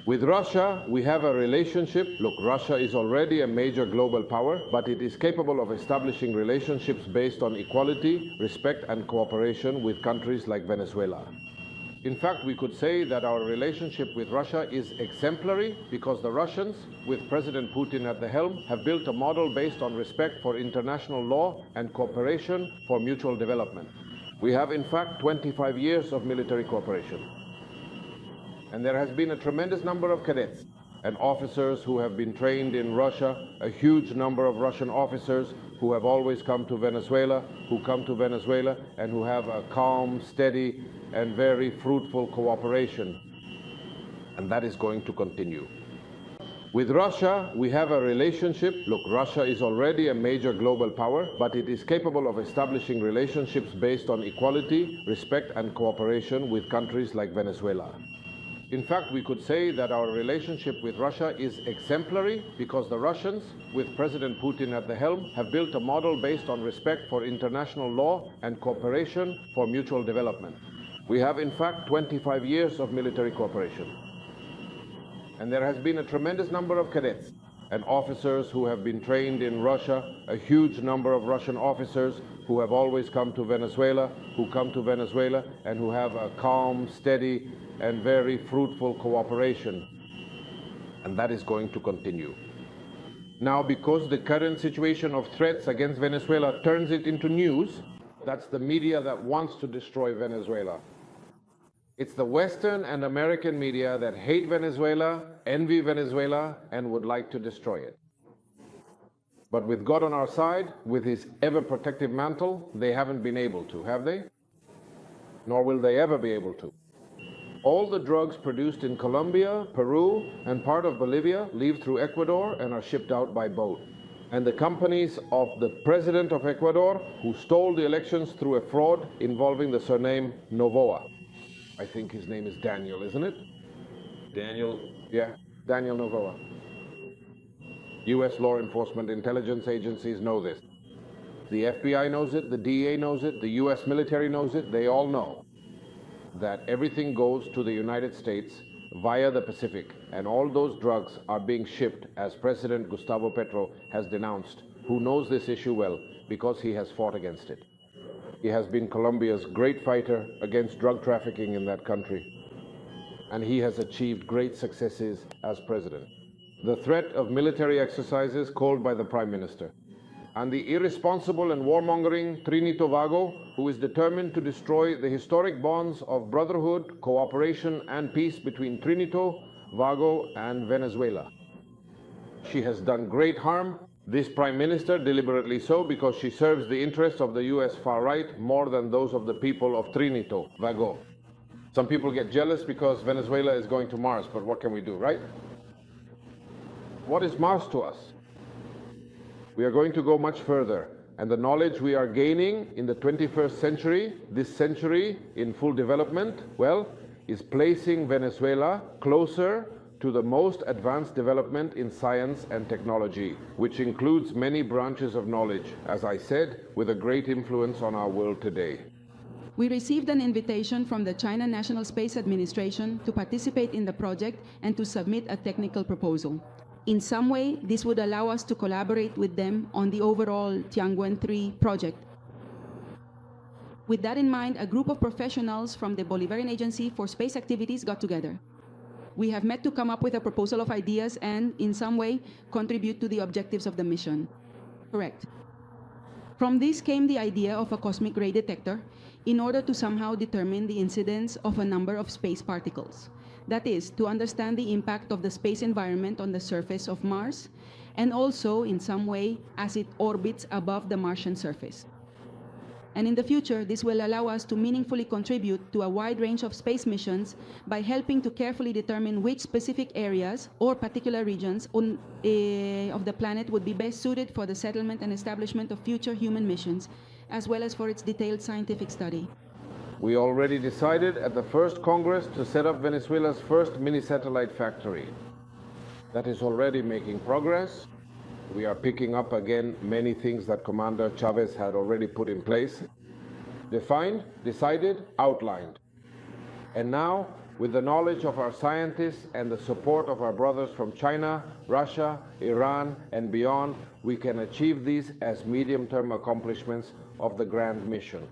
With Russia, we have a relationship. Look, Russia is already a major global power, but it is capable of establishing relationships based on equality, respect, and cooperation with countries like Venezuela. In fact, we could say that our relationship with Russia is exemplary because the Russians, with President Putin at the helm, have built a model based on respect for international law and cooperation for mutual development. We have, in fact, 25 years of military cooperation. And there has been a tremendous number of cadets and officers who have been trained in Russia, a huge number of Russian officers who have always come to Venezuela, and who have a calm, steady, and very fruitful cooperation. And that is going to continue. With Russia, we have a relationship. Look, Russia is already a major global power, but it is capable of establishing relationships based on equality, respect, and cooperation with countries like Venezuela. In fact, we could say that our relationship with Russia is exemplary because the Russians, with President Putin at the helm, have built a model based on respect for international law and cooperation for mutual development. We have, in fact, 25 years of military cooperation. And there has been a tremendous number of cadets and officers who have been trained in Russia, a huge number of Russian officers who have always come to Venezuela, and who have a calm, steady, and very fruitful cooperation. And that is going to continue. Now, because the current situation of threats against Venezuela turns it into news, that's the media that wants to destroy Venezuela. It's the Western and American media that hate Venezuela, envy Venezuela, and would like to destroy it. But with God on our side, with his ever-protective mantle, they haven't been able to, have they? Nor will they ever be able to. All the drugs produced in Colombia, Peru, and part of Bolivia leave through Ecuador and are shipped out by boat. And the companies of the president of Ecuador, who stole the elections through a fraud involving the surname Novoa. I think his name is Daniel, isn't it? Daniel? Yeah, Daniel Novoa. U.S. law enforcement intelligence agencies know this. The FBI knows it, the DEA knows it, the U.S. military knows it, they all know that everything goes to the United States via the Pacific, and all those drugs are being shipped, as President Gustavo Petro has denounced, who knows this issue well because he has fought against it. He has been Colombia's great fighter against drug trafficking in that country, and he has achieved great successes as president. The threat of military exercises called by the Prime Minister, and the irresponsible and warmongering Trinidad Vago, who is determined to destroy the historic bonds of brotherhood, cooperation, and peace between Trinidad, Vago, and Venezuela. She has done great harm, this Prime Minister, deliberately so, because she serves the interests of the U.S. far right more than those of the people of Trinidad, Vago. Some people get jealous because Venezuela is going to Mars, but what can we do, right? What is Mars to us? We are going to go much further, and the knowledge we are gaining in the 21st century, this century in full development, well, is placing Venezuela closer to the most advanced development in science and technology, which includes many branches of knowledge, as I said, with a great influence on our world today. We received an invitation from the China National Space Administration to participate in the project and to submit a technical proposal. In some way, this would allow us to collaborate with them on the overall Tiangwen 3 project. With that in mind, a group of professionals from the Bolivarian Agency for Space Activities got together. We have met to come up with a proposal of ideas and, in some way, contribute to the objectives of the mission. Correct. From this came the idea of a cosmic ray detector in order to somehow determine the incidence of a number of space particles. That is, to understand the impact of the space environment on the surface of Mars, and also, in some way, as it orbits above the Martian surface. And in the future, this will allow us to meaningfully contribute to a wide range of space missions by helping to carefully determine which specific areas or particular regions of the planet would be best suited for the settlement and establishment of future human missions, as well as for its detailed scientific study. We already decided at the first Congress to set up Venezuela's first mini-satellite factory. That is already making progress. We are picking up again many things that Commander Chavez had already put in place, defined, decided, outlined. And now With the knowledge of our scientists and the support of our brothers from China, Russia, Iran, and beyond, we can achieve these as medium-term accomplishments of the grand mission.